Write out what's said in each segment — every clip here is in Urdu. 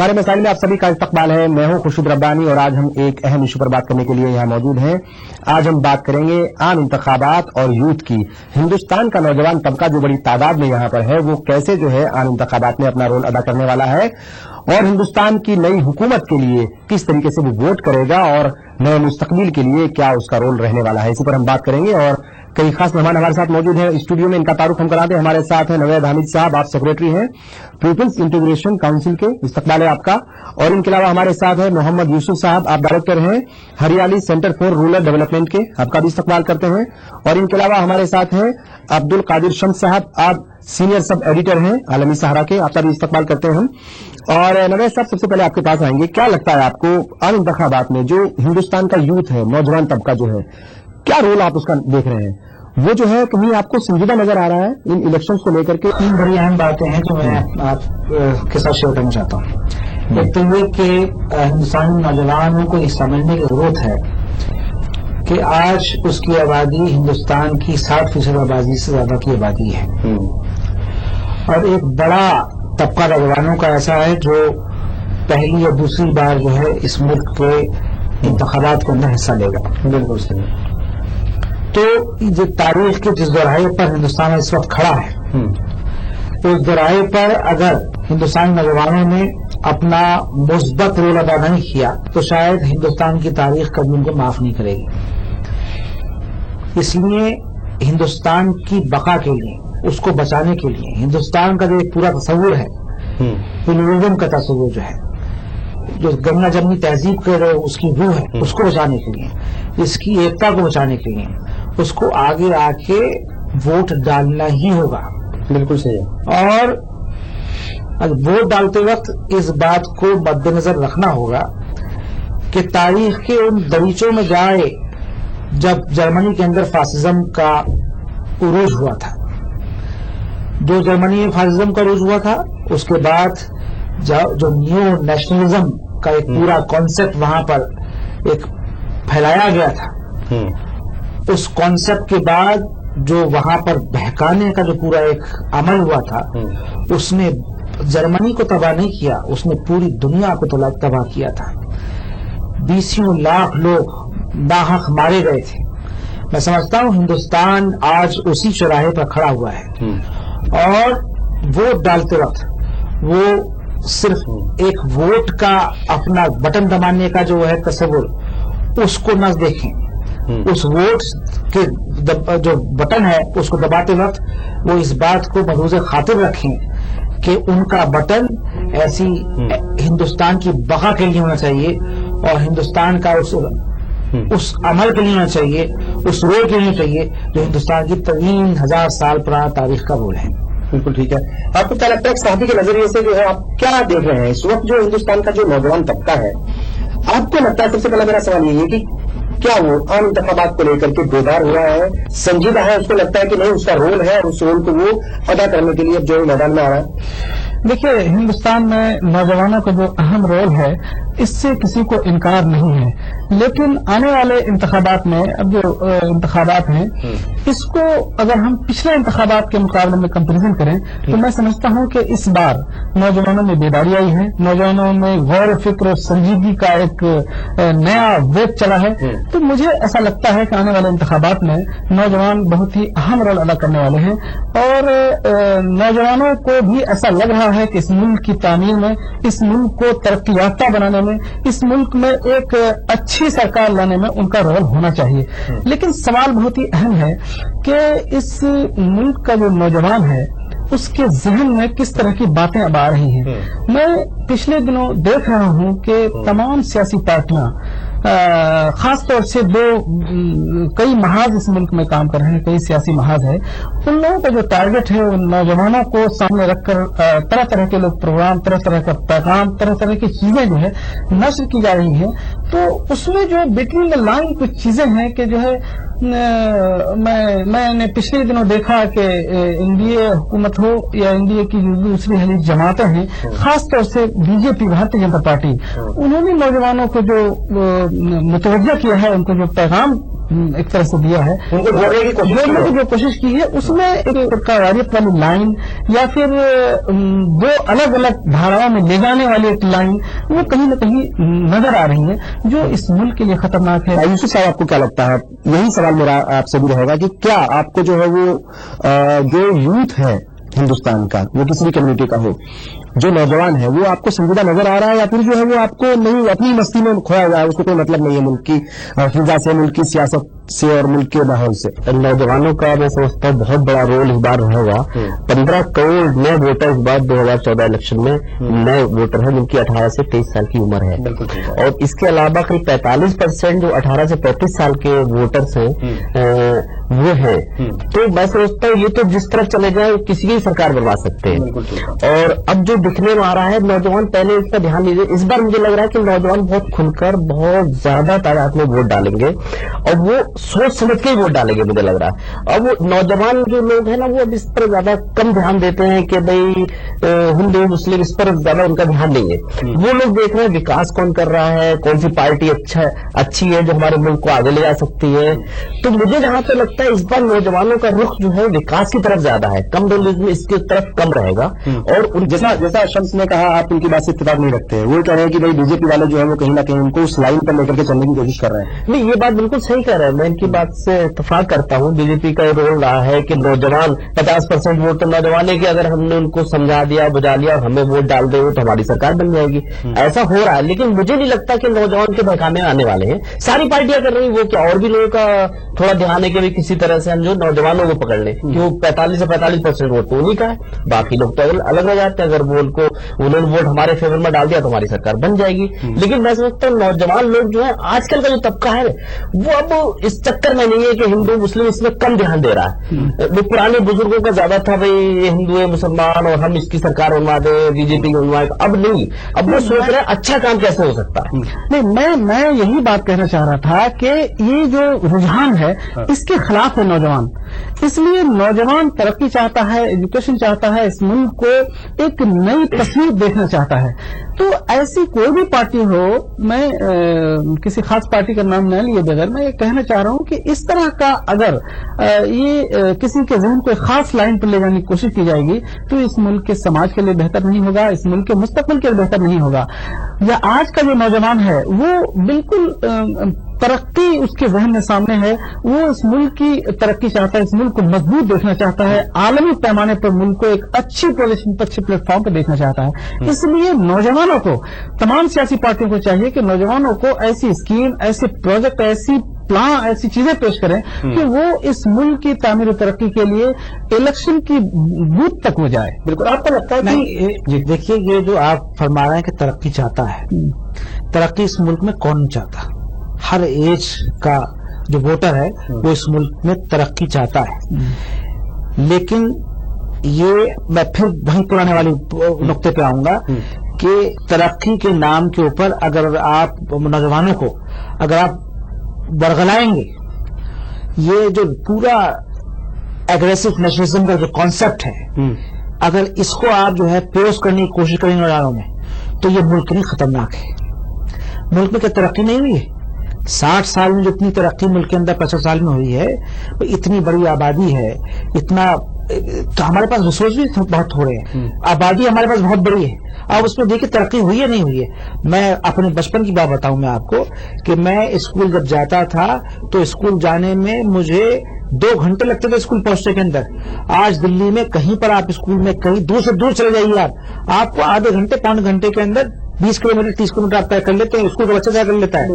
ہمارے مسائل میں آپ سبھی کا استقبال ہے. میں ہوں خورشید ربانی اور آج ہم ایک اہم ایشو پر بات کرنے کے لیے یہاں موجود ہیں. آج ہم بات کریں گے عام انتخابات اور یوتھ کی. ہندوستان کا نوجوان طبقہ جو بڑی تعداد میں یہاں پر ہے وہ کیسے جو ہے عام انتخابات میں اپنا رول ادا کرنے والا ہے اور ہندوستان کی نئی حکومت کے لیے کس طریقے سے وہ ووٹ کرے گا اور نئے مستقبل کے لیے کیا اس کا رول رہنے والا ہے. اسی پر ہم بات کریں گے اور کئی خاص مہمان ہمارے ساتھ موجود ہیں اسٹوڈیو میں. ان کا تعارف ہم کرا دیں. ہمارے ساتھ ہیں نوید حامد صاحب, آپ سیکریٹری ہیں پیپلز انٹیگریشن کاؤنسل کے. استقبال ہے آپ کا. اور ان کے علاوہ ہمارے ساتھ ہیں محمد یوسف صاحب, آپ ڈائریکٹر ہیں ہریالی سینٹر فار رورل ڈیولپمنٹ کے, آپ کا بھی استقبال کرتے ہیں. اور ان کے علاوہ ہمارے ساتھ ہیں عبد القادر شمس صاحب, آپ سینئر سب ایڈیٹر ہیں عالمی سہارا کے, آپ کا بھی استقبال کرتے ہیں ہم. اور نوید صاحب سب سے پہلے آپ کے پاس آئیں گے. کیا لگتا ہے آپ کو عام انتخابات میں جو ہندوستان کا یوتھ ہے, نوجوان طبقہ جو ہے, کیا رول آپ اس کا دیکھ رہے ہیں؟ وہ جو ہے کہیں آپ کو سنجیدہ نظر آ رہا ہے ان الیکشنز کو لے کر کے؟ تین بڑی اہم باتیں ہیں جو میں آپ کے ساتھ شیئر کرنا چاہتا ہوں. ایک تو یہ کہ ہندوستانی نوجوانوں کو یہ سمجھنے کی ضرورت ہے کہ آج اس کی آبادی ہندوستان کی 60% آبادی سے زیادہ کی آبادی ہے, اور ایک بڑا طبقہ نوجوانوں کا ایسا ہے جو پہلی اور دوسری بار جو ہے اس ملک کے انتخابات کے اندر حصہ لے گا. بالکل صحیح. تو جو تاریخ کے جس دوراہے پر ہندوستان اس وقت کھڑا ہے, اس دوراہے پر اگر ہندوستانی نوجوانوں نے اپنا مثبت رول ادا نہیں کیا تو شاید ہندوستان کی تاریخ کبھی ان کو معاف نہیں کرے گی. اس لیے ہندوستان کی بقا کے لیے, اس کو بچانے کے لیے, ہندوستان کا جو ایک پورا تصور ہے, پلورزم کا تصور جو ہے, جو گنگا جمنی تہذیب کے اس کی روح ہے, اس کو بچانے کے لیے, اس کی ایکتا کو بچانے کے لیے اس کو آگے آ کے ووٹ ڈالنا ہی ہوگا. بالکل صحیح. اور ووٹ ڈالتے وقت اس بات کو مد نظر رکھنا ہوگا کہ تاریخ کے ان دریچوں میں جائے جب جرمنی کے اندر فاشزم کا عروج ہوا تھا, جو جرمنی میں فاشزم کا عروج ہوا تھا, اس کے بعد جو نیو نیشنلزم کا ایک پورا کانسیپٹ وہاں پر ایک پھیلایا گیا تھا, اس کانسیپٹ کے بعد جو وہاں پر بہکانے کا جو پورا ایک عمل ہوا تھا, اس نے جرمنی کو تباہ نہیں کیا, اس نے پوری دنیا کو تباہ کیا تھا. 20 لاکھ لوگ ناحق مارے گئے تھے. میں سمجھتا ہوں ہندوستان آج اسی چوراہے پر کھڑا ہوا ہے, اور ووٹ ڈالتے وقت وہ صرف ایک ووٹ کا اپنا بٹن دبانے کا جو ہے تصور, اس کو نہ دیکھیں. اس ووٹ کے جو بٹن ہے اس کو دباتے وقت وہ اس بات کو ملحوظ خاطر رکھیں کہ ان کا بٹن ایسی ہندوستان کی بقا کے لیے ہونا چاہیے, اور ہندوستان کا اس عمل کے لیے ہونا چاہیے, اس رول کے لیے ہونا چاہیے جو ہندوستان کی 3000 سال پرانا تاریخ کا رول ہے. بالکل ٹھیک ہے. آپ کو کیا لگتا ہے صحافی کے نظریے سے جو ہے آپ کیا دیکھ رہے ہیں اس وقت جو ہندوستان کا جو نوجوان طبقہ ہے, آپ کو لگتا ہے, سب سے پہلا میرا سوال یہ ہے کہ کیا وہ عام انتخابات کو لے کر کے بیدار ہوا ہے, سنجیدہ ہے, اس کو لگتا ہے کہ نہیں اس کا رول ہے اور اس رول کو وہ ادا کرنے کے لیے اب جو میدان میں آ رہا ہے؟ دیکھیے, ہندوستان میں نوجوانوں کا جو اہم رول ہے اس سے کسی کو انکار نہیں ہے, لیکن آنے والے انتخابات میں اب جو انتخابات ہیں اس کو اگر ہم پچھلے انتخابات کے مقابلے میں کمپیریزن کریں تو میں سمجھتا ہوں کہ اس بار نوجوانوں میں بیداری آئی ہے, نوجوانوں میں غور و فکر اور سنجیدگی کا ایک نیا ویگ چلا ہے. تو مجھے ایسا لگتا ہے کہ آنے والے انتخابات میں نوجوان بہت ہی اہم رول ادا کرنے والے ہیں, اور نوجوانوں کو بھی ایسا لگ رہا ہے کہ اس ملک کی تعمیر میں, اس ملک کو ترقی یافتہ بنانے میں, اس ملک میں ایک اچھی سرکار لانے میں ان کا رول ہونا چاہیے. لیکن سوال بہت ہی اہم ہے کہ اس ملک کا جو نوجوان ہے اس کے ذہن میں کس طرح کی باتیں اب آ رہی ہیں. میں پچھلے دنوں دیکھ رہا ہوں کہ تمام سیاسی پارٹیاں خاص طور سے کئی محاذ اس ملک میں کام کر رہے ہیں, کئی سیاسی محاذ ہے, ان لوگوں کا جو ٹارگٹ ہے ان نوجوانوں کو سامنے رکھ کر طرح طرح کے لوگ پروگرام, طرح طرح کا پیغام, طرح طرح کی چیزیں جو ہے نشر کی جا رہی ہیں. تو اس میں جو بٹوین دا لائن کچھ چیزیں ہیں کہ جو ہے میں نے پچھلے دنوں دیکھا کہ این ڈی اے حکومت ہو یا این ڈی اے کی دوسری حلیف جماعتیں ہیں, خاص طور سے بی جے پی بھارتیہ جنتا پارٹی, انہوں نے نوجوانوں کو جو متوجہ کیا ہے, ان کو جو پیغام ایک طرح سے دیا ہے، جوڑنے کی جو کوشش کی ہے، اس میں ایک قواریت والی لائن یا پھر دو الگ الگ دھاراؤں میں لے جانے والی ایک لائن وہ کہیں نہ کہیں نظر آ رہی ہے جو اس ملک کے لیے خطرناک ہے. یوسف صاحب، آپ کو کیا لگتا ہے؟ یہی سوال میرا آپ سے بھی رہے گا کہ کیا آپ کو جو ہے وہ جو یوتھ ہے ہندوستان کا، وہ کسی بھی کمیونٹی کا ہو، جو نوجوان ہے، وہ آپ کو سنجیدہ نظر آ رہا ہے، یا پھر جو ہے وہ آپ کو نہیں، اپنی مستی میں کھویا ہوا ہے، اس کو کوئی مطلب نہیں ہے ملک کی فضا سے، ملک کی سیاست سے اور ملک کے ماحول سے؟ نوجوانوں کا میں سمجھتا ہوں بہت بڑا رول اس بار رہے گا. 15 کروڑ نئے ووٹر اس بار 2014 الیکشن میں نئے ووٹر ہیں جن کی 18 سے 23 سال کی عمر ہے، اور اس کے علاوہ قریب 45% جو 18 سے 35 سال کے ووٹرس ہیں وہ ہیں. تو میں سمجھتا ہوں یہ تو جس طرف چلے جائیں کسی کی سرکار بنوا سکتے ہیں. اور اب جو دکھنے میں آ رہا ہے نوجوان پہلے اس کا دھیان دیجیے. اس بار مجھے لگ رہا ہے کہ نوجوان بہت کھل کر بہت زیادہ تعداد میں ووٹ ڈالیں گے، اور وہ سوچ سمجھ کے ہی ووٹ ڈالیں گے مجھے لگ رہا ہے. اب وہ نوجوان جو لوگ ہیں نا وہ اب اس پر زیادہ کم دھیان دیتے ہیں کہ بھئی ہندو مسلم، اس پر زیادہ ان کا دھیان نہیں ہے. وہ لوگ دیکھ رہے ہیں وکاس کون کر رہا ہے، کون سی پارٹی اچھی ہے جو ہمارے ملک کو آگے لے جا سکتی ہے. تو مجھے جہاں پہ لگتا ہے اس بار نوجوانوں کا رخ جو ہے وکاس کی طرف زیادہ ہے، کم اس کی طرف کم رہے گا. اور جیسا شمس نے کہا، آپ ان کی بات سے اتفاق نہیں رکھتے ہیں. وہ کہہ رہے ہیں کہ بھائی بی جے پی والے جو ہے وہ کہیں نہ کہیں ان کو اس لائن پر لے کر کے چلنے کی کوشش کر رہے ہیں. نہیں، یہ بات بالکل صحیح کہہ رہے ہیں، میں ان کی بات سے اتفاق کرتا ہوں. بی جے پی کا یہ رول رہا ہے کہ نوجوان 50% ووٹ تو نوجوان ہے کہ اگر ہم نے ان کو سمجھا دیا بجا لیا اور ہمیں ووٹ ڈال دیں تو ہماری سرکار بن جائے گی. ایسا ہو رہا ہے، لیکن مجھے نہیں لگتا کہ نوجوان کے بہکانے آنے والے ہیں. ساری پارٹیاں کر رہی ہیں وہ کیا، اور بھی لوگوں کا تھوڑا دھیان ہے کہ بھی کسی طرح سے ہم جو نوجوانوں کو پکڑ لیں کہ وہ 45 سے 45% ووٹ تو انہیں کا ہے، باقی لوگ تو الگ رہ جاتے ہیں. اگر وہ انہوں نے ووٹ ہمارے فیور میں ڈال دیا تو ہماری سرکار بن جائے گی. لیکن میں سمجھتا ہوں نوجوان لوگ جو ہے آج کل کا جو طبقہ ہے وہ اب اس چکر میں نہیں ہے کہ ہندو مسلم اس میں کم دھیان دے رہا ہے. وہ پرانے بزرگوں کا زیادہ تھا بھائی یہ ہندو ہے مسلمان اور ہم اس کی سرکار بنوا دیں، بی جے پی کو بنوائے. اب نہیں، اب وہ سوچ رہے ہیں اچھا کام کیسے ہو سکتا ہے. نہیں، میں یہی بات کہنا چاہ رہا تھا کہ یہ جو رجحان ہے اس کے خلاف ہے نوجوان. اس لیے نوجوان ترقی چاہتا ہے، ایجوکیشن چاہتا ہے، اس ملک کو ایک نئی تصویر دیکھنا چاہتا ہے. تو ایسی کوئی بھی پارٹی ہو، میں کسی خاص پارٹی کا نام نہ لیے بغیر میں یہ کہنا چاہ رہا ہوں کہ اس طرح کا اگر یہ کسی کے ذہن کو ایک خاص لائن پر لے جانے کی کوشش کی جائے گی تو اس ملک کے سماج کے لیے بہتر نہیں ہوگا، اس ملک کے مستقبل کے لیے بہتر نہیں ہوگا. یا آج کا جو نوجوان ہے وہ بالکل ترقی اس کے ذہن میں سامنے ہے، وہ اس ملک کی ترقی چاہتا ہے، اس ملک کو مضبوط دیکھنا چاہتا ہے، عالمی پیمانے پر ملک کو ایک اچھی پوزیشن پر، اچھے پلیٹ فارم پہ دیکھنا چاہتا ہے. اس لیے نوجوانوں کو، تمام سیاسی پارٹیوں کو چاہیے کہ نوجوانوں کو ایسی اسکیم، ایسے پروجیکٹ، ایسی پلان، ایسی چیزیں پیش کریں کہ وہ اس ملک کی تعمیر و ترقی کے لیے الیکشن کی بوتھ تک وہ جائے. بالکل. آپ کو لگتا ہے کہ دیکھیے یہ جو آپ فرما رہے ہیں کہ ترقی چاہتا ہے، ترقی اس ملک میں کون نہیں چاہتا؟ ہر ایج کا جو ووٹر ہے وہ اس ملک میں ترقی چاہتا ہے. لیکن یہ میں پھر وہیں پرانے والی نقطے پہ آؤں گا کہ ترقی کے نام کے اوپر اگر آپ نوجوانوں کو اگر آپ برگلائیں گے، یہ جو پورا ایگریسو نیشنلزم کا جو کانسیپٹ ہے اگر اس کو آپ جو ہے پوز کرنے کی کوشش کریں نوجوانوں میں تو یہ ملک کے لیے خطرناک ہے. ملک میں کیا ترقی نہیں ہوئی ہے؟ 60 سال میں جتنی ترقی ملک کے اندر 50 سال میں ہوئی ہے، اتنی بڑی آبادی ہے، اتنا تو ہمارے پاس ریسورس بھی بہت تھوڑے ہیں، آبادی ہمارے پاس بہت بڑی ہے. اب اس میں دیکھیے ترقی ہوئی ہے نہیں ہوئی ہے. میں اپنے بچپن کی بات بتاؤں میں آپ کو کہ میں اسکول جب جاتا تھا تو اسکول جانے میں مجھے 2 گھنٹے لگتے تھے اسکول پہنچنے کے اندر. آج دلی میں کہیں پر آپ اسکول میں کہیں دور سے دور چلے جائیے آپ کو آدھے گھنٹے 5 گھنٹے کے اندر 20 کلومیٹر 30 کلومیٹر آپ طے کر لیتے ہیں. اسکول کا بچہ طے کر لیتا ہے.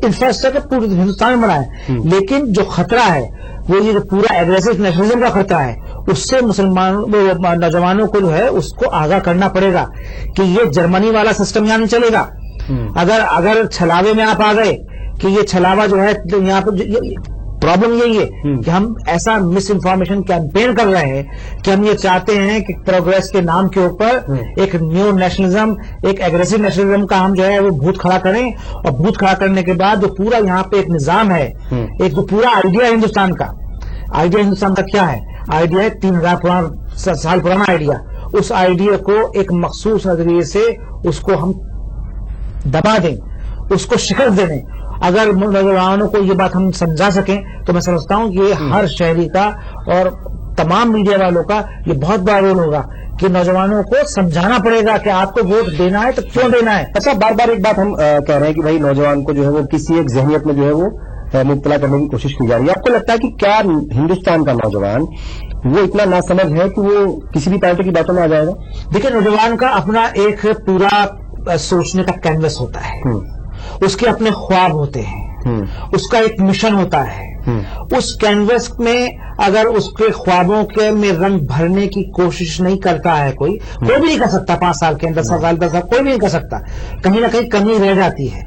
انفراسٹرکچر پورے ہندوستان میں بنا ہے. لیکن جو خطرہ ہے وہ یہ جو پورا ایگریسو نیشنلزم کا خطرہ ہے، اس سے نوجوانوں کو جو ہے اس کو آگاہ کرنا پڑے گا کہ یہ جرمنی والا سسٹم یہاں نہیں چلے گا. اگر چھلاوے میں آپ آ گئے کہ یہ چھلاوا جو ہے یہاں پہ پرابلم یہی ہے کہ ہم ایسا مس انفارمیشن کیمپین کر رہے ہیں کہ ہم یہ چاہتے ہیں کہ پروگریس کے نام کے اوپر ایک نیو نیشنلزم، ایک ایگریسو نیشنلزم کا ہم جو ہے وہ بھوت کھڑا کریں. اور بھوت کھڑا کرنے کے بعد جو پورا یہاں پہ ایک نظام ہے، ایک جو پورا آئیڈیا ہندوستان کا کیا ہے؟ آئیڈیا ہے 3000 سال پرانا آئیڈیا. اس آئیڈیا کو ایک مخصوص نظریے سے اس کو ہم دبا دیں، اس کو شکست دے دیں اگر نوجوانوں کو یہ بات ہم سمجھا سکیں تو میں سمجھتا ہوں کہ یہ ہر شہری کا اور تمام میڈیا والوں کا یہ بہت بڑا رول ہوگا کہ نوجوانوں کو سمجھانا پڑے گا کہ آپ کو ووٹ دینا ہے تو کیوں دینا ہے. اچھا، بار بار ایک بات ہم کہہ رہے ہیں کہ بھائی نوجوان کو جو ہے وہ کسی ایک ذہنیت میں جو ہے وہ مبتلا کرنے کی کوشش کی جا رہی ہے. آپ کو لگتا ہے کہ کیا ہندوستان کا نوجوان وہ اتنا ناسمجھ ہے کہ وہ کسی بھی پارٹی کی باتوں میں آ جائے گا؟ دیکھیں، نوجوان کا اپنا ایک پورا سوچنے کا کینوس ہوتا ہے، اس کے اپنے خواب ہوتے ہیں، اس کا ایک مشن ہوتا ہے. اس کینوس میں اگر اس کے خوابوں کے میں رنگ بھرنے کی کوشش نہیں کرتا ہے کوئی بھی نہیں کر سکتا. 5 سال کے اندر 10 سال 10 سال کوئی بھی نہیں کر سکتا. کہیں نہ کہیں کمی رہ جاتی ہے.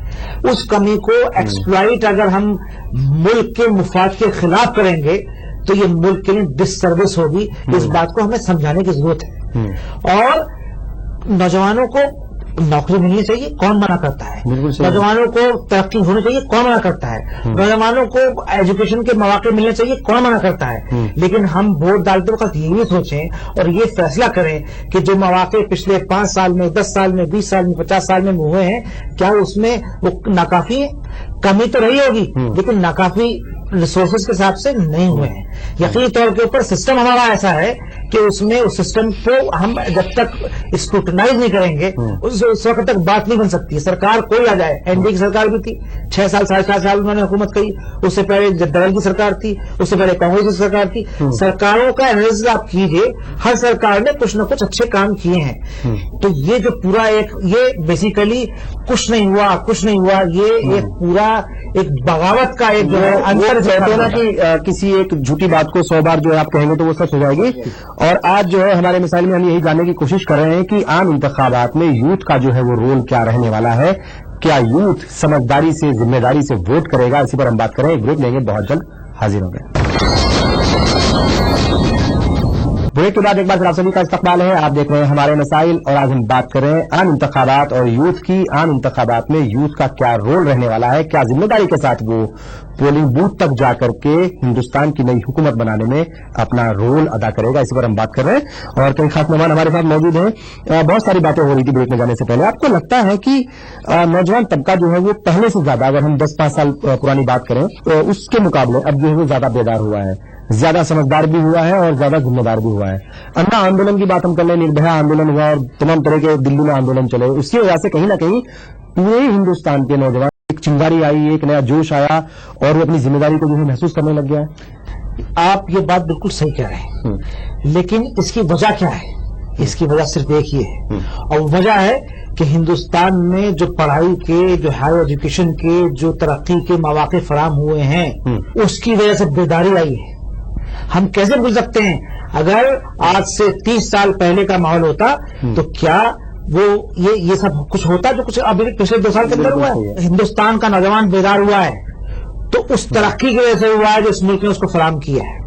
اس کمی کو ایکسپلائٹ اگر ہم ملک کے مفاد کے خلاف کریں گے تو یہ ملک کے لیے ڈس سروس ہوگی. اس بات کو ہمیں سمجھانے کی ضرورت ہے. اور نوجوانوں کو نوکری ملنی چاہیے، کون منع کرتا ہے؟ نوجوانوں کو ترقی ہونی چاہیے، کون منع کرتا ہے؟ نوجوانوں کو ایجوکیشن کے مواقع ملنے چاہیے، کون منع کرتا ہے؟ لیکن ہم ووٹ ڈالتے وقت یہ بھی سوچیں اور یہ فیصلہ کریں کہ جو مواقع پچھلے 5 سال میں 10 سال میں 20 سال میں 50 سال میں ہوئے ہیں کیا اس میں وہ ناکافی ہے؟ کمی تو رہی ہوگی لیکن ناکافی ریسورسز کے حساب سے نہیں ہوئے ہیں. یقینی طور کے اوپر سسٹم ہمارا ایسا ہے کہ اس میں اس سسٹم کو ہم جب تک اسکروٹنائز نہیں کریں گے اس وقت تک بات نہیں بن سکتی. سرکار کوئی آ جائے، این ڈی اے کی سرکار بھی تھی 6 سال 4.5 سال انہوں نے حکومت کی، اس سے پہلے جدل کی سرکار تھی، اس سے پہلے کانگریس کی سرکار تھی. سرکاروں کا انالیسس آپ کیجئے، ہر سرکار نے کچھ نہ کچھ اچھے کام کیے ہیں. تو یہ جو پورا یہ بیسیکلی کچھ نہیں ہوا یہ ایک پورا ایک بغاوت کا ایک جو ہے اندر کہتے ہیں نا کہ کسی ایک جھوٹی بات کو 100 بار جو ہے آپ کہیں گے تو وہ سچ ہو جائے گی. اور آج جو ہے ہمارے مسائل میں ہم یہی جاننے کی کوشش کر رہے ہیں کہ عام انتخابات میں یوتھ کا جو ہے وہ رول کیا رہنے والا ہے. کیا یوتھ سمجھداری سے ذمہ داری سے ووٹ کرے گا؟ اسی پر ہم بات کریں. ایک بریک لیں گے، بہت جلد حاضر ہوں گے. بریک کے بعد ایک بار پھر آپ سبھی کا استقبال ہے. آپ دیکھ رہے ہیں ہمارے مسائل اور آج ہم بات کر رہے ہیں عام انتخابات اور یوتھ کی. عام انتخابات میں یوتھ کا کیا رول رہنے والا ہے؟ کیا ذمہ داری کے ساتھ وہ پولنگ بوتھ تک جا کر کے ہندوستان کی نئی حکومت بنانے میں اپنا رول ادا کرے گا؟ اسی پر ہم بات کر رہے ہیں اور کئی خاص مہمان ہمارے ساتھ موجود ہیں. بہت ساری باتیں ہو رہی تھی بریک میں جانے سے پہلے. آپ کو لگتا ہے کہ نوجوان طبقہ جو ہے وہ پہلے سے زیادہ، اگر ہم 10-5 سال پرانی بات کریں تو اس کے مقابلے اب جو ہے وہ زیادہ بیدار ہوا ہے، زیادہ سمجھدار بھی ہوا ہے اور زیادہ ذمہ دار بھی ہوا ہے؟ انا آندولن کی بات ہم کر لیں، نربھیا آندولن ہوا اور تمام طرح کے دلی میں آندولن چلے، اس کی وجہ سے کہیں نہ کہیں پورے ہندوستان کے نوجوان ایک چنگاری آئی، ایک نیا جوش آیا اور وہ اپنی ذمہ داری کو جو ہے محسوس کرنے لگ گیا ہے. آپ یہ بات بالکل صحیح کہہ رہے ہیں، لیکن اس کی وجہ کیا ہے؟ اس کی وجہ صرف ایک ہی ہے اور وجہ ہے کہ ہندوستان میں جو پڑھائی کے، جو ہائر ایجوکیشن کے، جو ترقی کے مواقع فراہم ہوئے ہیں اس کی وجہ سے بیداری آئی ہے. ہم کیسے بھول سکتے ہیں؟ اگر آج سے 30 سال پہلے کا ماحول ہوتا تو کیا وہ یہ سب کچھ ہوتا جو کچھ ابھی پچھلے 2 سال کے اندر ہوا ہے؟ ہندوستان کا نوجوان بیدار ہوا ہے تو اس ترقی کی وجہ سے ہوا ہے جو اس ملک نے اس کو فراہم کیا ہے.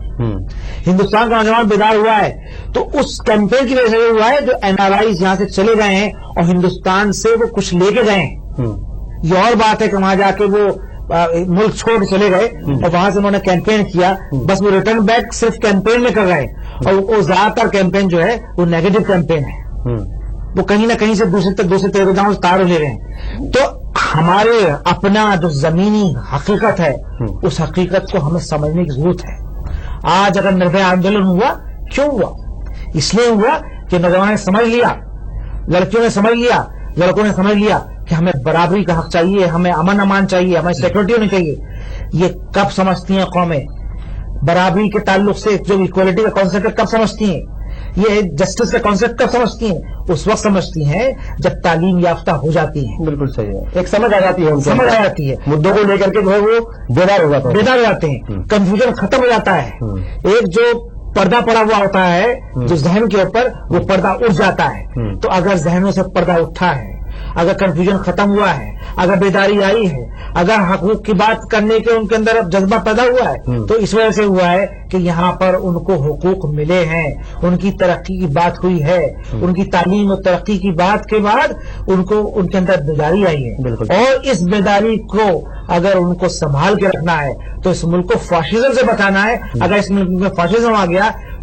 ہندوستان کا نوجوان بیدار ہوا ہے تو اس کیمپین کی وجہ سے ہوا ہے جو این آر آئی یہاں سے چلے گئے ہیں اور ہندوستان سے وہ کچھ لے کے گئے ہیں. یہ اور بات ہے کہ وہاں جا کے وہ ملک چھوڑ کے چلے گئے اور وہاں سے انہوں نے کیمپین کیا، بس وہ ریٹرن بیک صرف کیمپین میں کر رہے ہیں اور وہ زیادہ تر کیمپین جو ہے وہ نیگیٹو کیمپین ہے. وہ کہیں نہ کہیں سے دوسرے تیرگاؤں سے تار لے رہے ہیں. تو ہمارے اپنا جو زمینی حقیقت ہے اس حقیقت کو ہمیں سمجھنے کی ضرورت ہے. آج اگر نربھیا آندولن ہوا، کیوں ہوا؟ اس لیے ہوا کہ نوجوانوں نے سمجھ لیا، لڑکیوں نے سمجھ لیا، لڑکوں نے سمجھ لیا کہ ہمیں برابری کا حق چاہیے، ہمیں امان چاہیے، ہمیں سیکورٹی ہونی چاہیے. یہ کب سمجھتی ہیں قومیں؟ برابری کے تعلق سے جو ایکوالٹی کا کانسیپٹ کب سمجھتی ہیں؟ یہ جسٹس کا کانسیپٹ کب سمجھتی ہیں؟ اس وقت سمجھتی ہیں جب تعلیم یافتہ ہو جاتی ہیں. بالکل صحیح ہے، ایک سمجھ آ جاتی ہے، سمجھ آ جاتی ہے، مدعوں کو لے کر کے جو ہے وہ بیدار ہو جاتے ہیں، کنفیوژن ختم ہو جاتا ہے. ایک جو پردہ پڑا ہوا ہوتا ہے جو ذہن کے اوپر، وہ پردہ اٹھ جاتا ہے. تو اگر ذہنوں سے پردہ اٹھا ہے، اگر کنفیوژن ختم ہوا ہے، اگر بیداری آئی ہے، اگر حقوق کی بات کرنے کے ان کے اندر اب جذبہ پیدا ہوا ہے تو اس وجہ سے ہوا ہے کہ یہاں پر ان کو حقوق ملے ہیں، ان کی ترقی کی بات ہوئی ہے، ان کی تعلیم اور ترقی کی بات کے بعد ان کو ان کے اندر بیداری آئی ہے. اور اس بیداری کو اگر ان کو سنبھال کے رکھنا ہے تو اس ملک کو فاشزم سے بچانا ہے. اگر اس ملک میں فاشزم آ گیا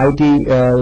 IT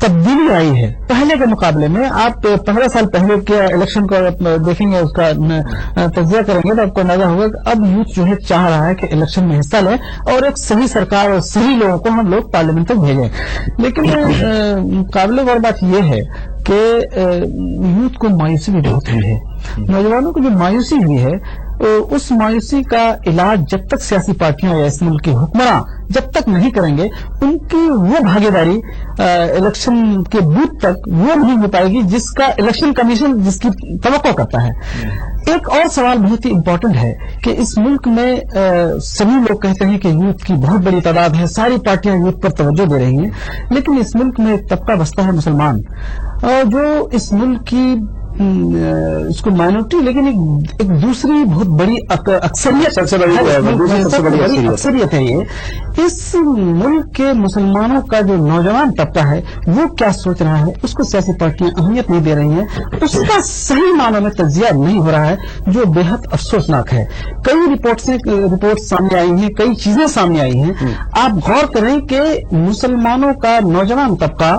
تبدیلی آئی ہے پہلے کے مقابلے میں. آپ 15 سال پہلے کے الیکشن کو دیکھیں گے, اس کا تجزیہ کریں گے تو آپ کو اندازہ ہوگا کہ اب یوتھ جو ہے چاہ رہا ہے کہ الیکشن میں حصہ لیں اور ایک صحیح سرکار اور صحیح لوگوں کو ہم لوگ پارلیمنٹ تک بھیجیں. لیکن قابل غور بات یہ ہے کہ یوتھ کو مایوسی بھی بہت ہوئی ہے. نوجوانوں کو جو مایوسی ہوئی ہے اس مایوسی کا علاج جب تک سیاسی پارٹیاں یا اس ملک کے حکمراں جب تک نہیں کریں گے, ان کی وہ بھاگیداری الیکشن کے بوتھ تک وہ نہیں ہو پائے گی جس کا الیکشن کمیشن جس کی توقع کرتا ہے. ایک اور سوال بہت ہی امپورٹنٹ ہے کہ اس ملک میں سبھی لوگ کہتے ہیں کہ یوتھ کی بہت بڑی تعداد ہے, ساری پارٹیاں یوتھ پر توجہ دے رہی ہیں, لیکن اس ملک میں ایک طبقہ بستا ہے مسلمان, جو اس ملک کی اس کو مائنورٹی لیکن ایک دوسری بہت بڑی اکثریت, سب سے بڑی اکثریت ہے. یہ اس ملک کے مسلمانوں کا جو نوجوان طبقہ ہے وہ کیا سوچ رہا ہے, اس کو سیاسی پارٹیاں اہمیت نہیں دے رہی ہیں, اس کا صحیح معنوں میں تجزیہ نہیں ہو رہا ہے, جو بے حد افسوسناک ہے. کئی رپورٹ سامنے آئی ہیں, کئی چیزیں سامنے آئی ہیں. آپ غور کریں کہ مسلمانوں کا نوجوان طبقہ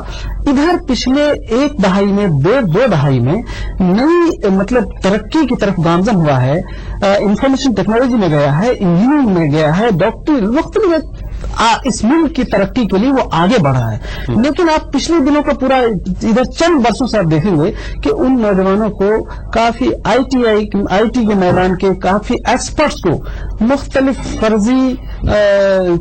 ادھر پچھلے ایک دہائی میں, دو دہائی میں نئی مطلب ترقی کی طرف گامزن ہوا ہے, انفارمیشن ٹیکنالوجی میں گیا ہے, انجینئرنگ میں گیا ہے, ڈاکٹری مختلف اس ملک کی ترقی کے لیے وہ آگے بڑھا ہے. لیکن آپ پچھلے دنوں کا پورا ادھر چند برسوں سے آپ دیکھیں گے کہ ان نوجوانوں کو کافی آئی ٹی کے میدان کے کافی ایکسپرٹس کو مختلف فرضی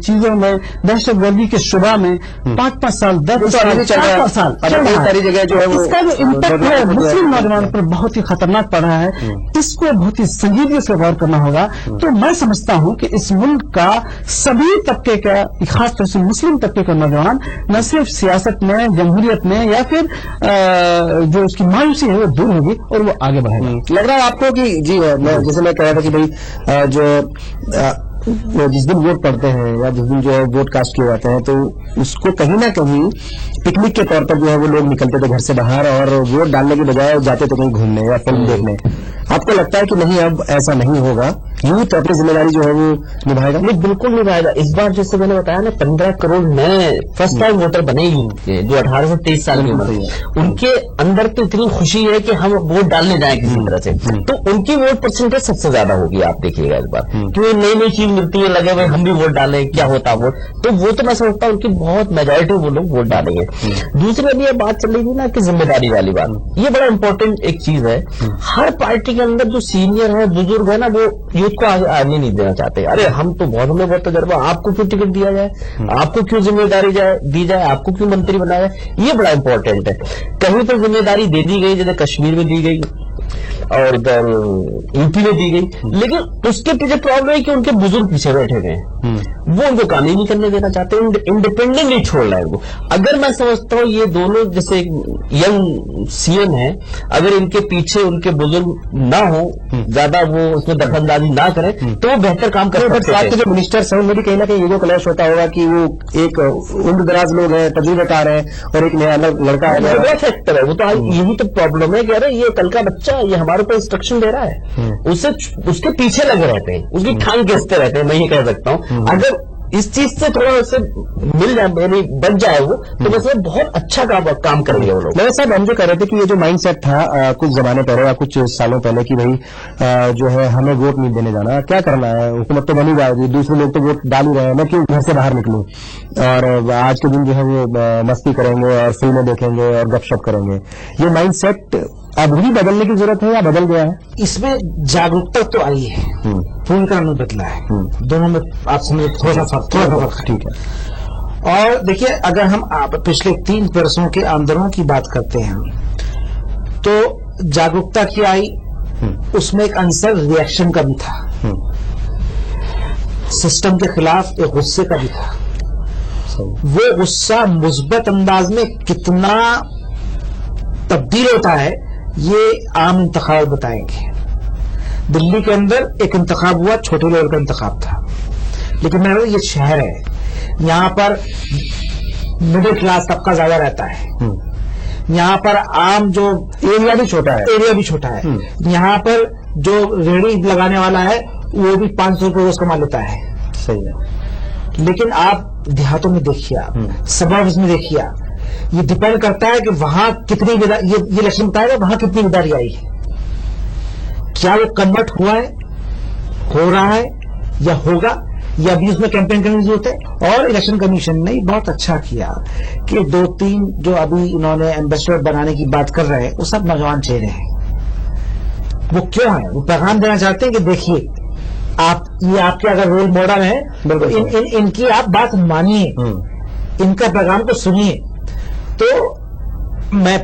چیزوں میں, دہشت گردی کے شعبہ میں 5-5 سال 10 سال ساری جگہ جو ہے اس کا جو امپیکٹ ہے مسلم نوجوانوں پر بہت ہی خطرناک پڑ رہا ہے. اس کو بہت ہی سنجیدگی سے غور کرنا ہوگا. تو میں سمجھتا ہوں کہ اس ملک کا سبھی طبقے کا, خاص طور سے مسلم طبقے کا نوجوان نہ صرف سیاست میں, جمہوریت میں یا پھر جو اس کی مایوسی ہے وہ دور ہوگی اور وہ آگے بڑھے گا. لگ رہا ہے آپ کو کہ جی جیسے میں کہہ رہا تھا کہ بھائی جو جس دن ووٹ پڑتے ہیں یا جس دن جو ہے ووٹ کاسٹ کیے جاتے ہیں تو اس کو کہیں نہ کہیں پکنک کے طور پر جو ہے وہ لوگ نکلتے تھے گھر سے باہر اور ووٹ ڈالنے کے بجائے جاتے تھے کہیں گھومنے یا فلم دیکھنے. آپ کو لگتا ہے کہ نہیں اب ایسا نہیں ہوگا, یوتھ اپنی ذمہ داری جو ہے وہ نبھائے گا؟ نہیں, بالکل نبھائے گا. اس بار جیسے میں نے بتایا نا 15 کروڑ نئے فرسٹ ٹائم ووٹر بنے ہی جو 18 سے 23 سال کی عمر ہے, ان کے اندر تو اتنی خوشی ہے کہ ہم ووٹ ڈالنے جائیں کسی طرح سے, تو ان کی ووٹ پرسنٹیج سب سے زیادہ ہوگی. آپ دیکھیے گا اس بار کیوں نئی چیز ملتی ہے, لگے ہوئے ہم بھی ووٹ ڈالیں, کیا ہوتا ووٹ, تو وہ تو میں سمجھتا ہوں ان کی بہت میجورٹی وہ لوگ ووٹ ڈالیں گے. دوسری ابھی یہ بات چل رہی تھی نا کہ ذمہ داری والی بات, یہ بڑا امپورٹنٹ ایک چیز ہے. ہر پارٹی کے اندر جو سینئر ہے, بزرگ ہے نا, وہ یوتھ کو آگے نہیں دینا چاہتے. ارے ہم تو بہت, ہمیں بہت تجربہ, آپ کو کیوں ٹکٹ دیا جائے, آپ کو کیوں ذمہ داری دی جائے, آپ کو کیوں منتری بنایا جائے. یہ بڑا امپورٹنٹ ہے. کہیں تو ذمہ داری دے دی گئی, جیسے کشمیر میں دی گئی اور ادھر یو پی میں دی گئی, لیکن اس کے پیچھے پرابلم ہے کہ ان کے بزرگ پیچھے بیٹھے گئے, وہ ان کو کام ہی نہیں کرنے دینا چاہتے, انڈیپینڈنٹ نہیں چھوڑ رہا ہے وہ. اگر میں سمجھتا ہوں یہ دونوں جیسے ینگ سی ایم ہیں, اگر ان کے پیچھے ان کے بزرگ نہ ہو, زیادہ وہ اس میں دخل اندازی نہ کریں تو وہ بہتر کام کر سکتے ہیں. آپ کے جو منسٹرس ہیں ان میں بھی کہیں نہ کہیں یہ جو کلیش ہوتا ہوگا کہ وہ ایک عمر دراز لوگ ہیں, تجربے کار ہیں, اور ایک نیا لڑکا ہے, بڑا فیکٹر ہے وہ. تو یہی تو پرابلم ہے کہ ارے یہ کل کا بچہ یہ ہمارے کو انسٹرکشن دے رہا ہے, اس کے پیچھے لگے رہتے ہیں, اس کی ٹھانگ کھینچتے رہتے ہیں. میں یہ کہہ سکتا ہوں اگر اس چیز سے تھوڑا اسے مل جائے, یعنی بچ جائے وہ, تو بس بہت اچھا کام کر لیا وہ لوگ. میرے صاحب ہم جو کہہ رہے تھے کہ یہ جو مائنڈ سیٹ تھا کچھ زمانے پہلے یا کچھ سالوں پہلے کہ بھائی جو ہے ہمیں ووٹ نہیں دینے جانا, کیا کرنا ہے, حکومت تو بنی جائے گی, دوسرے لوگ تو ووٹ ڈال ہی رہے ہیں, میں کیوں گھر سے باہر نکلوں, اور آج کے دن جو ہے وہ مستی کریں گے اور فلمیں دیکھیں گے اور گپ شپ کریں گے. یہ مائنڈ سیٹ اب بھی بدلنے کی ضرورت ہے یا بدل گیا ہے؟ اس میں جاگروکتا تو آئی ہے, پوری طرح نہیں بدلا ہے. دونوں میں آپ سمجھے تھوڑا سا فرق. ٹھیک ہے. اور دیکھیے اگر ہم پچھلے 3 برسوں کے آمدنوں کی بات کرتے ہیں تو جاگروکتا کی آئی, اس میں ایک عنصر ریئیکشن کا بھی تھا, سسٹم کے خلاف ایک غصے کا بھی تھا. وہ غصہ مثبت انداز میں کتنا تبدیل ہوتا ہے یہ عام انتخاب بتائیں گے. دلی کے اندر ایک انتخاب ہوا, چھوٹے لیول کا انتخاب تھا, لیکن میں یہ شہر ہے, یہاں پر مڈل کلاس طبقہ زیادہ رہتا ہے, یہاں پر عام جو ایریا بھی چھوٹا ہے, یہاں پر جو ریڑھی لگانے والا ہے وہ بھی 500 روپئے روز کما لیتا ہے. صحیح ہے. لیکن آپ دیہاتوں میں دیکھیے, آپ سبربز میں دیکھیے, یہ ڈپینڈ کرتا ہے کہ وہاں کتنی یہ الیکشن بتائے گا وہاں کتنی بیداری آئی ہے، کیا وہ کنورٹ ہوا ہے، ہو رہا ہے یا ہوگا، یا ابھی اس میں کیمپین کرنے کی ضرورت ہے. اور الیکشن کمیشن نے بہت اچھا کیا کہ 2-3 جو ابھی انہوں نے ایمبیسڈر بنانے کی بات کر رہے ہیں وہ سب نوجوان چہرے ہیں. وہ کیوں ہیں؟ وہ پیغام دینا چاہتے ہیں کہ دیکھیے یہ آپ کے اگر رول ماڈل ہیں ان کی آپ بات مانیے، ان کا پیغام کو سنیے. تو میں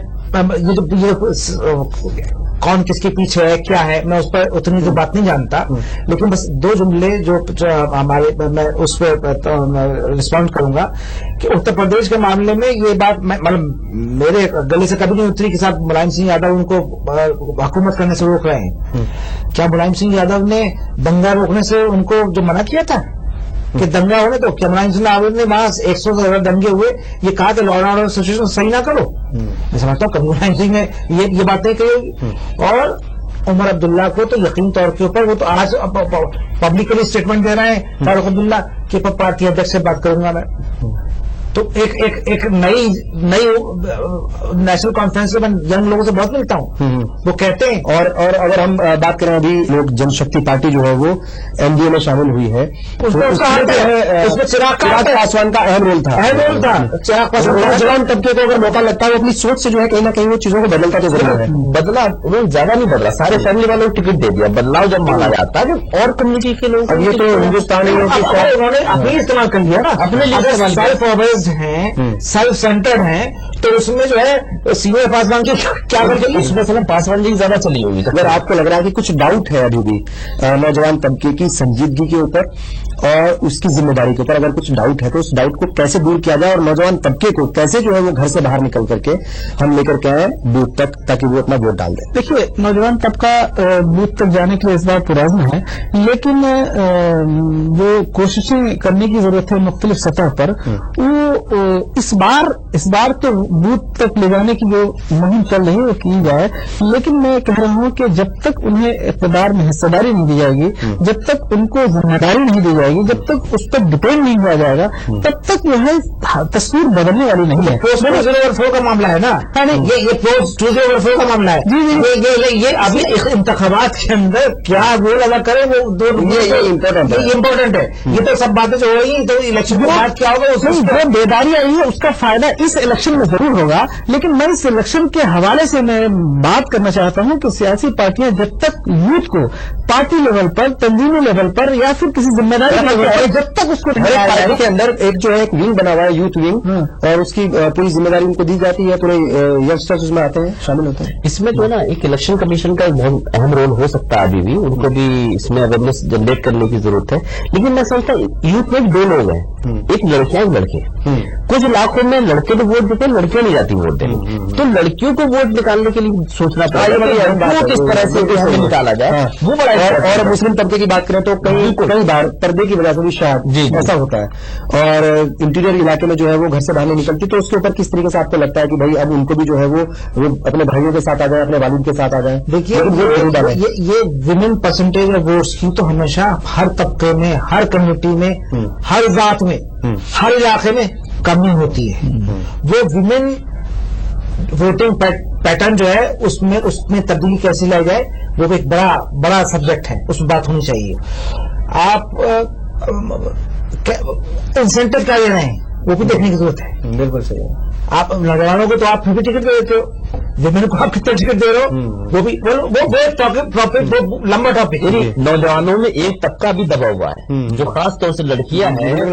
کون کس کے پیچھے ہے کیا ہے میں اس پر اتنی تو بات نہیں جانتا، لیکن بس 2 جملے جو ہمارے میں اس پہ رسپونڈ کروں گا کہ اتر پردیش کے معاملے میں یہ بات مطلب میرے گلے سے کبھی نہیں اتری کہ صاحب ملائم سنگھ یادو ان کو حکومت کرنے سے روک رہے ہیں. کیا ملائم سنگھ یادو نے دنگا روکنے سے ان کو جو منع کیا تھا کہ دنگا ہونے تو کیا ملائم سنگھ یادو نے وہاں 100 سے زیادہ دنگے ہوئے یہ کہا کہ لا اینڈ آرڈر سچویشن صحیح نہ کرو؟ میں سمجھتا ہوں کہ ملائم سنگھ نے یہ باتیں کہی. اور عمر عبداللہ کو تو یقین طور کے اوپر وہ تو آج پبلکلی اسٹیٹمنٹ دے رہے ہیں فاروق عبداللہ کہ پارٹی ادھیک سے بات کروں گا میں. تو ایک نئی نیشنل کانفرنس میں ینگ لوگوں سے بہت ملتا ہوں، وہ کہتے ہیں. اور اگر ہم بات کریں ابھی لوگ جن شکتی پارٹی جو ہے وہ این ڈی اے میں شامل ہوئی ہے، اس میں چراغ پاسوان کا اہم رول تھا. چراغ پاسوان نوجوان طبقے کو اگر موقع لگتا ہے وہ اپنی سوچ سے جو ہے کہیں نہ کہیں وہ چیزوں کو بدلتا تو ضرور ہے. بدلا انہوں نے زیادہ نہیں بدلا، سارے فیملی والوں کو ٹکٹ دے دیا. بدلاؤ جب مانا جاتا ہے اور کمیونٹی کے لوگ، اب یہ تو ہندوستانیوں انہوں نے اپنے استعمال کر لیا نا، اپنے سیلف اویئرڈ ہیں، سیلف سینٹرڈ ہیں، تو اس میں جو ہے سینئر پاسوان کی کیا کرتے اس میں پاسوان جی زیادہ چلی ہوئی. اگر آپ کو لگ رہا ہے کہ کچھ ڈاؤٹ ہے ابھی بھی نوجوان طبقے کی سنجیدگی کے اوپر اور اس کی ذمہ داری کے اوپر، اگر کچھ ڈاؤٹ ہے تو اس ڈاؤٹ کو کیسے دور کیا جائے اور نوجوان طبقے کو کیسے جو ہے وہ گھر سے باہر نکل کر کے ہم لے کر کے آئیں بوتھ تک تاکہ وہ اپنا ووٹ ڈال دیں. دیکھیے نوجوان طبقہ بوتھ تک جانے کے لیے اس بار پرعزم ہے، لیکن جو کوششیں کرنے کی ضرورت ہے مختلف سطح پر، وہ اس بار تو بوتھ تک لے جانے کی جو مہم چل رہی ہے وہ کی جائے. لیکن میں کہہ رہا ہوں کہ جب تک انہیں اقتدار میں حصہ داری نہیں دی جائے گی، جب تک ان کو ذمہ داری نہیں دی جائے گی، جب تک اس پر ڈپینڈ نہیں ہوا جائے گا، تب تک یہ تصویر بدلنے والی نہیں ہے. پوسٹ 204 کا معاملہ ہے نا، یہ پوسٹ 204 کا معاملہ ہے. یہ ابھی انتخابات کے اندر کیا رول ادا کرے وہ امپورٹنٹ ہے. یہ تو سب باتیں جو ہو رہی ہیں تو الیکشن کے بعد کیا ہوگا اس جو بیداری آئی ہے اس کا فائدہ اس الیکشن میں ضرور ہوگا. لیکن میں اس الیکشن کے حوالے سے میں بات کرنا چاہتا ہوں کہ سیاسی پارٹیاں جب تک یوتھ کو پارٹی لیول پر، تنظیمی لیول پر یا پھر کسی ذمہ داری جب تک اس کو پارٹی کے اندر ایک جو ہے ایک ونگ بنا ہوا ہے یوتھ ونگ، اور اس کی پوری ذمہ داری ان کو دی جاتی ہے، پورے ینگسٹرز اس میں آتے ہیں، شامل ہوتے ہیں. اس میں جو ہے نا ایک الیکشن کمیشن کا بہت اہم رول ہو سکتا ہے. ابھی بھی ان کو بھی اس میں اویئرنیس جنریٹ کرنے کی ضرورت ہے. لیکن میں سمجھتا ہوں یوتھ میں 2 لوگ ہیں، ایک لڑکیاں ایک لڑکے. کچھ علاقوں میں لڑکے تو ووٹ دیتے ہیں، لڑکیاں نہیں جاتی ووٹ دینے. تو لڑکیوں کو ووٹ نکالنے کے لیے سوچنا پڑتا ہے کس طرح سے نکالا جائے. وہ بڑا اور مسلم طبقے کی بات کریں تو کئی بار پردے کی وجہ سے بھی شاید ایسا ہوتا ہے، اور انٹیریئر علاقے میں جو ہے وہ گھر سے باہر نہیں نکلتی. تو اس کے اوپر کس طریقے سے آپ کو لگتا ہے کہ بھائی اب ان کو بھی جو ہے وہ اپنے بھائیوں کے ساتھ آ جائیں، اپنے والد کے ساتھ آ جائیں؟ دیکھیے یہ ویمن پرسنٹیج آف ووٹس کی تو ہمیشہ ہر طبقے میں، ہر کمیونٹی میں، ہر ذات میں، ہر علاقے میں کمی ہوتی ہے. وہ ویمن ووٹنگ پیٹرن جو ہے اس میں تبدیلی کیسے لائی جائے وہ بھی ایک بڑا سبجیکٹ ہے، اس میں بات ہونی چاہیے. آپ انسینٹو کیا دے رہے ہیں وہ بھی دیکھنے کی ضرورت ہے. بالکل صحیح. آپ نوجوانوں کو تو آپ پھر بھی ٹکٹ دے دیتے ہو، ویمن کو آپ کتنے ٹکٹ دے رہے ہو، وہ بھی لمبا ٹاپک. نوجوانوں میں ایک طبقہ بھی دبا ہوا ہے جو خاص طور سے لڑکیاں ہیں، مل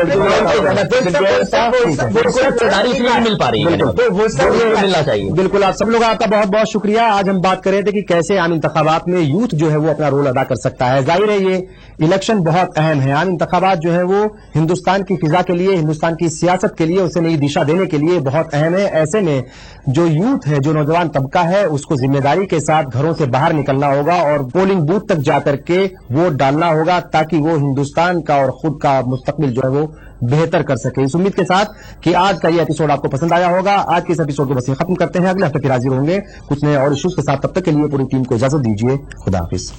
پا رہی ہے، ملنا چاہیے. بالکل. آپ سب لوگ آپ کا بہت بہت شکریہ. آج ہم بات کر رہے تھے کہ کیسے عام انتخابات میں یوتھ جو ہے وہ اپنا رول ادا کر سکتا ہے. ظاہر ہے یہ الیکشن بہت اہم ہے. عام انتخابات جو ہے وہ ہندوستان کی فضا کے لیے، ہندوستان کی سیاست کے لیے، اسے نئی دشا دینے کے لیے بہت اہم ہے. ایسے میں جو یوتھ ہے، جو نوجوان طبقہ ہے، اس کو ذمہ داری کے ساتھ گھروں سے باہر نکلنا ہوگا اور پولنگ بوتھ تک جا کر کے ووٹ ڈالنا ہوگا تاکہ وہ ہندوستان کا اور خود کا مستقبل جو ہے وہ بہتر کر سکے. اس امید کے ساتھ کہ آج کا یہ ایپیسوڈ آپ کو پسند آیا ہوگا. آج کے اس ایپیسوڈ کو بس ختم کرتے ہیں. اگلے ہفتے پھر حاضر ہوں گے کچھ نئے اور ایشوز کے ساتھ. تب تک کے لیے پوری ٹیم کو اجازت دیجیے. خدا حافظ.